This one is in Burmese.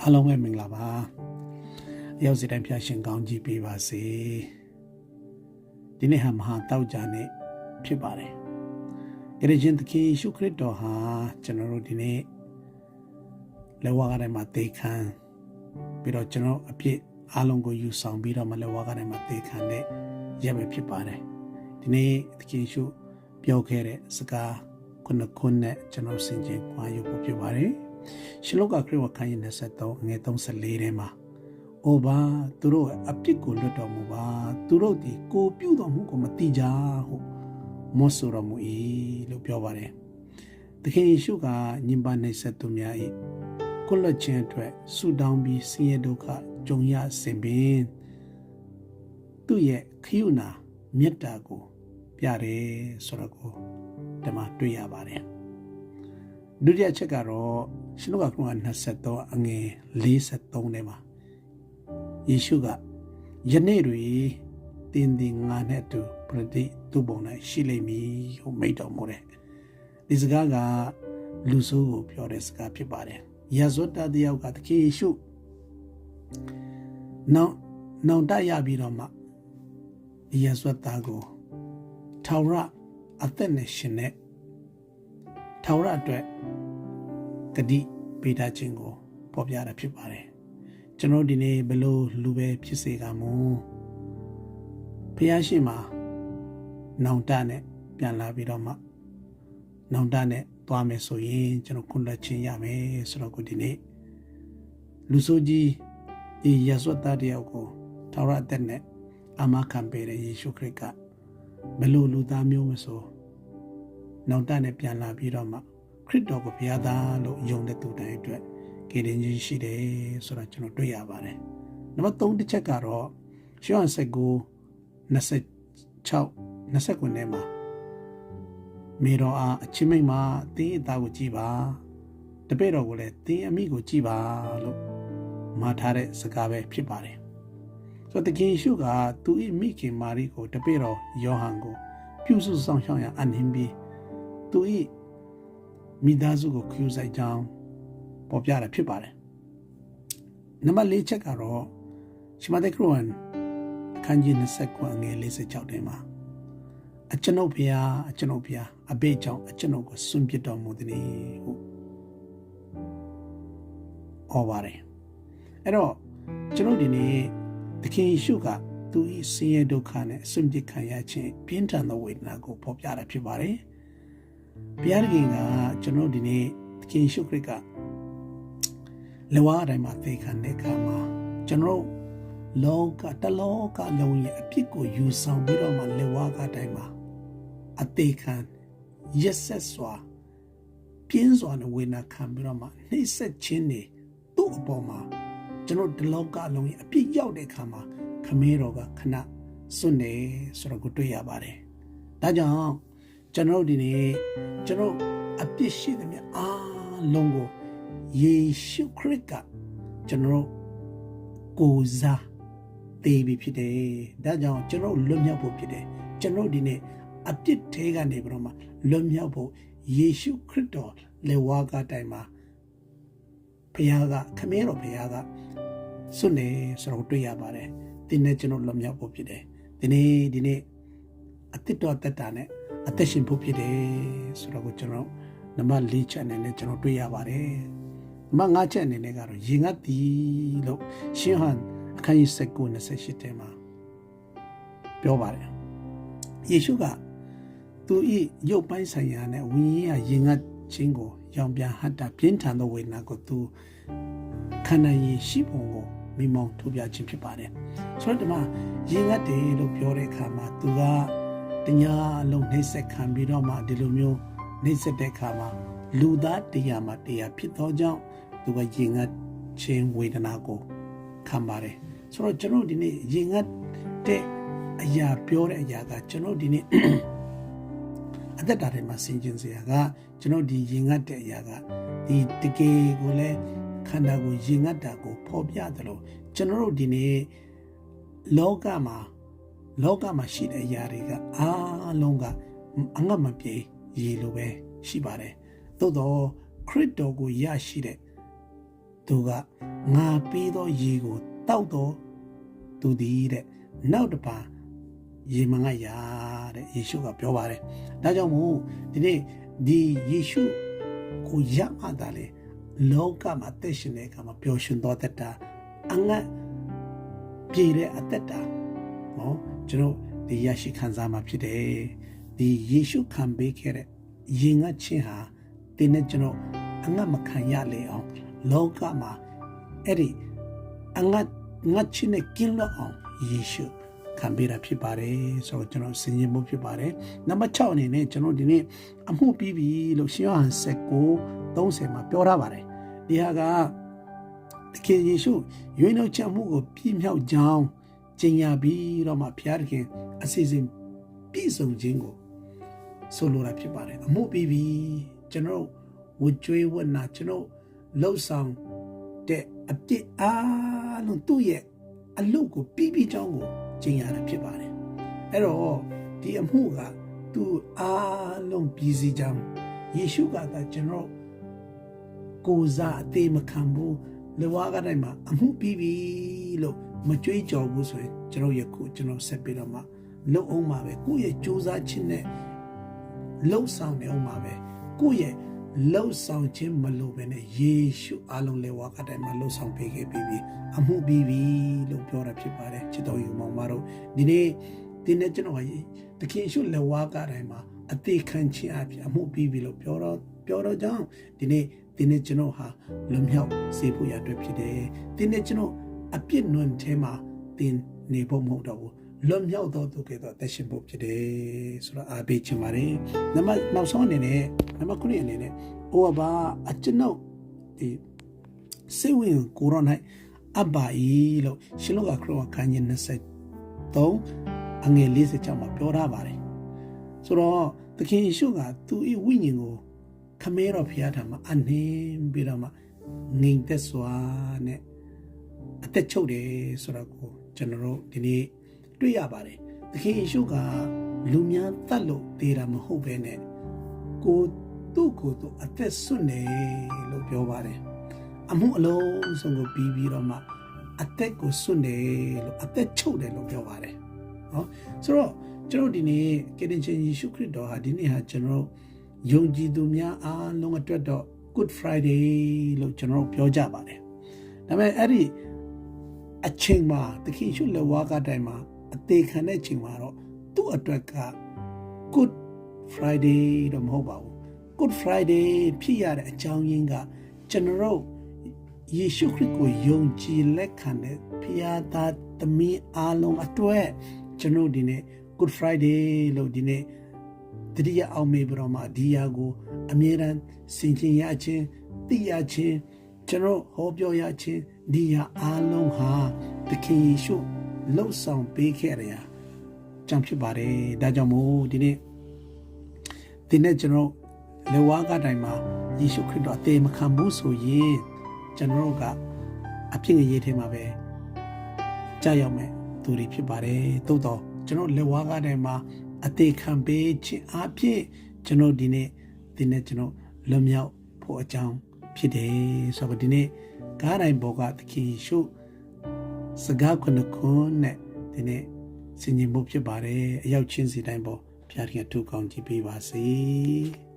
အားလုံးပဲမင်္ဂလာပါရောက်စီတိုင်းဖျားရှင်ကောင်းကြီးပေးပါစေဒီနေ့ဟာမဟာတောက်ကြနေ့ဖြစ်ပါတယ်ခရစ်ယာန်သခင်ယေရှုခရစ်တော်ဟာကျွန်တော်တို့ဒီနေ့လက်ဝါးကထဲမှာသေခံပြီးတော့ကျွန်တော်အပြစ်အားလုံးကိုယူဆောင်ပြီးတော့မလက်ဝါးကထဲမှာသေခံတဲ့ရက်ပဲဖြစ်ပါတယ်ဒီနေ့သခင်ယေရှုပြောခဲ့တဲ့စကားခုနဲ့ကျွန်တော်ဆင်ခြင်ခွာယူဖို့ဖြစ်ပါတယ်ရှင်လောကခရစ်ဝါခန်းကြီး23ငွေ34ထဲမှာအိုဘာသူတို့အပြစ်ကိုလွတ်တော်မူပါသူတို့ဒီကိုပြုတော်မူကိုမတိကြဟုမောဆိုတော်မူ၏လို့ပြောပါတယ်သခင်ယေရှုကညင်ပါနေဆက်သူများ၏ကိုလွတ်ခြင်းအတွက်ဆုတောင်းပြီးဆင်းရဲဒုက္ခကြုံရစဉ်ပင်သူ့ရဲ့ခရုဏာမေတ္တာကိုပြတယ်ဆိုတော့ကိုဒီမှာတွေ့ရပါတယ်ဒုတိယချက်ကတော့ရှင်လောကခရစ်23အငယ်43ထဲမှာယေရှုကယနေ့တွင်တင်းတင်းငါနဲ့တူပရတိသူ့ပုံ၌ရှိလိမ့်မည်ဟုမိန့်တော်မူတယ်ဒီစကားကလူဆိုးကိုပြောတဲ့စကားဖြစ်ပါတယ်ယာဇဝတတယောက်ကသခင်ယေရှုနောင်တရပြီးတော့မှယာဇဝတကိုထာဝရအသက်နဲ့ရှင်တဲ့ထာဝရအတွက်ဂတိပေးထားခြင်းကိုပေါ်ပြတာဖြစ်ပါတယ်ကျွန်တော်ဒီနေ့ဘလို့လူပဲဖြစ်စေကမူဖျားရှိမှာနောင်တနဲ့ပြန်လာပြီးတော့မှနောင်တနဲ့သွားမယ်ဆိုရင်ကျွန်တော်ခွင့်လက်ချင်းရမယ်ဆိုတော့ကိုဒီနေ့လူဆိုးကြီးဒီယေရှုသားတယောက်ကိုထာဝရအသက်နဲ့အမခံပေးတဲ့ယေရှုခရစ်ကဘလို့လူသားမျိုးမဆိုနောင်တနဲ့ပြန်လာပြီးတော့မှခရစ်တော်ကိုဘုရားသားလို့ယုံတဲ့သူတိုင်းအတွက်ကယ်တင်ခြင်းရှိတယ်ဆိုတော့ကျွန်တော်တွေ့ရပါတယ်နံပါတ်3တစ်ချက်ကတော့ရှောင်းဆက်ကို26ထဲမှာမေတော်အားအချင်းမိတ်မှာတင်းအသားကိုကြည်ပါတပည့်တော်ကိုလည်းတင်းအမိကိုကြည်ပါလို့မှာထားတဲ့စကားပဲဖြစ်ပါတယ်ဆိုတော့တကယ်ရှုကသူ၏မိခင်မာရီကိုတပည့်တော်ယောဟန်ကိုပြုစုဆောင်ရှောက်ရန်အနှင်းပြီးသူ၏မိသားစုကိုခရူးဆိုင်ကြောင်းပေါ်ပြတာဖြစ်ပါတယ်နံပါတ်4ချက်ကတော့ရှမသက်ခရစ်ဝင်ခန်းကြီး29ငယ်46ထဲမှာအကျွန်ုပ်ဘုရားအဘိကြောင့်အကျွန်ုပ်ကိုစွန့်ပစ်တော်မူသည်ဟုဟောပါတယ်အဲ့တော့ကျွန်ုပ်ဒီနေ့သခင်ယေရှုကသူ၏ဆင်းရဲဒုက္ခနဲ့စွန့်ပစ်ခံရခြင်းပြင်းထန်သောဝေဒနာကိုပေါ်ပြတာဖြစ်ပါတယ်ဘုရားခင်ကကျွန်တော်ဒီနေ့သခင်ယေရှုခရစ်ကလက်ဝါးအတိုင်းမှာသေခံတဲ့အခါမှာကျွန်တော်လောကလုံးရဲ့အဖြစ်ကိုယူဆောင်ပြီးတော့မှလက်ဝါးကအတိုင်းမှာအသေးခံရက်ဆက်စွာပြင်းစွာနဲ့ဝေဒနာခံပြီးတော့မှနှိမ့်ဆက်ခြင်းတွေသူ့အပေါ်မှာကျွန်တော်ဒီလောကလုံးရဲ့အဖြစ်ရောက်တဲ့အခါမှာခမဲတော်ကခဏစွန့်နေဆိုတော့ကိုတွေ့ရပါတယ်ဒါကြောင့်ကျွန်တော်ဒီနေ့ကျွန်တော်အပြစ်ရှိသမျှအားလုံးကိုယေရှုခရစ်ကကျွန်တော်ကိုယ်စားသေပြီဖြစ်တယ်ဒါကြောင့်ကျွန်တော်လွတ်မြောက်ဖို့ဖြစ်တယ်ကျွန်တော်ဒီနေ့အပြစ်ထဲကနေပြီးတော့မှလွတ်မြောက်ဖို့ယေရှုခရစ်တော်လက်ဝါးကတိုင်မှာဘုရားကခမဲတော်ဘုရားကစွန့်နေဆိုတော့တွေ့ရပါတယ်ဒီနေ့ကျွန်တော်လွတ်မြောက်ဖို့ဖြစ်တယ်ဒီနေ့အသစ်တော်တက်တာနဲ့အသက်ရှင်ဖို့ဖြစ်တယ်ဆိုတော့ကျွန်တော်နံပါတ်4ချက်နဲ့ကျွန်တော်တွေ့ရပါတယ်နံပါတ်5ချက်အနေနဲ့ကတော့ရင်ငတ်သည်လို့ရှင်းဟန်အခန်းကြီး29:28ထဲမှာပြောပါတယ်ယေရှုကသူ၏ရုပ်ပိုင်းဆိုင်ရာနဲ့ဝိညာဉ်ရင်ငတ်ခြင်းကိုရောင်ပြန်ဟတ်တာပြင်းထန်သောဝေဒနာကိုသူခန္ဓာရင်ရှိပုံကိုမိမောင်းထုတ်ပြခြင်းဖြစ်ပါတယ်ဆိုတော့ဒီမှာရင်ငတ်တယ်လို့ပြောတဲ့အခါမှာသူကတညာလုံးနှိမ့်ဆက်ခံပြီးတော့မှဒီလိုမျိုးနှိမ့်ဆက်တဲ့အခါမှာလူသားတရားမှာတရားဖြစ်သောကြောင့်သူကရင်ငတ်ခြင်းဝေဒနာကိုခံပါတယ်ဆိုတော့ကျွန်တော်ဒီနေ့ရင်ငတ်တဲ့အရာပြောတဲ့အရာကကျွန်တော်ဒီနေ့အသက်တာထဲမှာဆင်ခြင်စရာကကျွန်တော်ဒီရင်ငတ်တဲ့အရာကဒီတကယ်ကိုလည်းခန္ဓာကိုရင်ငတ်တာကိုဖော်ပြတယ်လို့ကျွန်တော်တို့ဒီနေ့လောကမှာရှိတဲ့အရာတွေကအားလုံးကအငတ်မပြေရေလိုပဲရှိပါတယ်သို့တော့ခရစ်တော်ကိုရရှိတဲ့ သူကငါပေးသောရေကိုတောက်တော့သူသည်တဲ့နောက်တစ်ပါရေမငတ်ရတဲ့ယေရှုကပြောပါတယ်ဒါကြောင့်မို့ဒီနေ့ဒီယေရှုကိုရမှသာလေလောကမှာတက်ရှင်တဲ့အခါမှာပျော်ရွှင်တော်တတ်တာအငတ်ပြေတဲ့အသက်တာနော်ကျွန်တော်ဒီရရှိခံစားမှာဖြစ်တယ်ဒီယေရှုခံပေးခဲ့တဲ့ရင်ငတ်ခြင်းဟာတင်းနဲ့ကျွန်တော်အငတ်မခံရလေအောင်လောကမှာအဲ့ဒီအငတ်ချင်းနဲ့ကင်းလို့အောင်ယေရှုခံပေးတာဖြစ်ပါတယ်ဆိုတော့ကျွန်တော်ဆင်ခြင်မှုဖြစ်ပါတယ်နံပါတ်6အနေနဲ့ကျွန်တော်ဒီနေ့အမှုပြီးပြီလို့ရှင်ယောဟန်19:30မှာပြောထားပါတယ်ဒီဟာကတခင်ယေရှုရွေးနှုတ်ချက်မှုကိုပြည့်မြောက်ကြောင်းကျင့်ရပြီးတော့မှဘုရားသခင်အစီအစဉ်ပြည့်စုံခြင်းကိုဆိုလိုတာဖြစ်ပါတယ်အမှုပြီးပြီကျွန်တော်ဝကြွေးဝနာကျွန်တော်လှုပ်ဆောင်တဲ့အပြစ်အားလုံးသူ့ရဲ့အလုပ်ကိုပြီးကြောင်းကိုကျင့်ရတာဖြစ်ပါတယ်အဲ့တော့ဒီအမှုကသူ့အားလုံးပြီးစီကြောင်းယေရှုကသာကျွန်တော်ကိုယ်စားအသေးမခံဘူးလေဝါကတိုင်းမှာအမှုပြီးပြီလို့မကြွေးကြော်ဘူးဆိုရင်ကျွန်တော်ယခုကျွန်တော်ဆက်ပြီးတော့မှလုံအောင်ပါပဲကိုယ့်ရဲ့ကြိုးစားခြင်းနဲ့လှုပ်ဆောင်နေအောင်ပါပဲကိုယ့်ရဲ့လှုပ်ဆောင်ခြင်းမလို့ပဲနဲ့ယေရှုအားလုံးလေဝါကတိုင်းမှာလှုပ်ဆောင်ပေးခဲ့ပြီးအမှုပြီးပြီလို့ပြောတာဖြစ်ပါတယ်ချစ်တော်ယူမောင်မတို့ဒီနေ့ဒီနေ့ကျွန်တော်တခင်ယေရှုလေဝါကတိုင်းမှာအသေးခံခြင်းအဖြစ်အမှုပြီးပြီလို့ပြောတော့ကြောင့်ဒီနေ့ကျွန်တော်ဟာလွန်မြောက်စေဖို့ရအတွက်ဖြစ်တယ်ဒီနေ့ကျွန်တော်အပြစ်နွမ်းထဲမှာတင်နေဖို့မဟုတ်တော့ဘူးလွန်မြောက်တော့သူကတော့တရှင်ဖို့ဖြစ်တယ်ဆိုတော့အားပေးချင်ပါတယ်နောက်ဆုံးအနေနဲ့နံပါတ်9အနေနဲ့ဟိုဘာအကျွန်ုပ်ဒီစေဝင်ကိုရိုနာအဘအီလို့ရှင်လောကခရစ်ခန်းကြီး23အငယ်46မှာပြောထားပါတယ်ဆိုတော့သခင်ယေရှုကသူ့ဝိညာဉ်ကိုခမဲတော်ဖျားထားမှာအနှင်းပြီးတော့မှငြိမ်သက်စွာနဲ့အသက်ချုပ်တယ်ဆိုတော့ကိုကျွန်တော်တို့ဒီနေ့တွေ့ရပါတယ်သခင်ယေရှုကလူများတတ်လို့တည်တာမဟုတ်ပဲနဲ့ကိုသူ့ကိုယ်သူအသက်ဆွနေလို့ပြောပါတယ်အမှုအလုံးစုံကိုပြီးတော့မှအသက်ကိုဆွနေလို့အသက်ချုပ်တယ်လို့ပြောပါတယ်နော်ဆိုတော့ကျွန်တော်ဒီနေ့ကယ်တင်ရှင်ယေရှုခရစ်တော်ဟာဒီနေ့ဟာကျွန်တော်ယုံကြည်သူများအားလုံးအတွက်တော့ Good Friday လို့ကျွန်တော်ပြောကြပါတယ်ဒါပေမဲ့အဲ့ဒီအချိန်မှာသခင်ယေရှုလက်ဝါးကတိုင်မှာအသေးခံတဲ့အချိန်မှာတော့သူ့အတွက်က Good Friday တော့မဟုတ်ပါဘူး Good Friday ဖြစ်ရတဲ့အကြောင်းရင်းကကျွန်တော်ယေရှုခရစ်ကိုယုံကြည်လက်ခံတဲ့ဖျားသားသမီးအားလုံးအတွက်ကျွန်တော်ဒီနေ့ Good Friday လို့ဒီနေ့တတိယအောင်မေဘရမှာဒီယာကိုအမြဲတမ်းဆင်ခြင်ရခြင်းသိရခြင်းကျွန်တော်ဟောပြောရခြင်းဒီယာအားလုံးဟာသခင်ယေရှုလှုပ်ဆောင်ပေးခဲ့ရတာကြောင့်ဖြစ်ပါတယ်ဒါကြောင့်မို့ဒီနေ့ကျွန်တော်လေဝါကတိုင်မှာယေရှုခရစ်တော်အသေးမခံဘူးဆိုရင်ကျွန်တော်ကအဖြစ်ငရေးထဲမှာပဲကြာရောက်မယ်သူတွေဖြစ်ပါတယ်သို့တော့ကျွန်တော်လေဝါကတိုင်မှာအသေးခံပေးခြင်းအဖြစ်ကျွန်တော်ဒီနေ့ကျွန်တော်လွန်မြောက်ဖို့အကြောင်းဖြစ်တယ်ဆိုတော့ဒီနေ့ကားတိုင်းဘောကသခင်ယေရှုစကားခုနှစ်ခွန်းနဲ့ဒီနေ့ဆင်ញင်မှုဖြစ်ပါတယ်အရောက်ချင်းစီတိုင်းပေါ်ဖျားခင်ထူကောင်းကြည့်ပေးပါစေ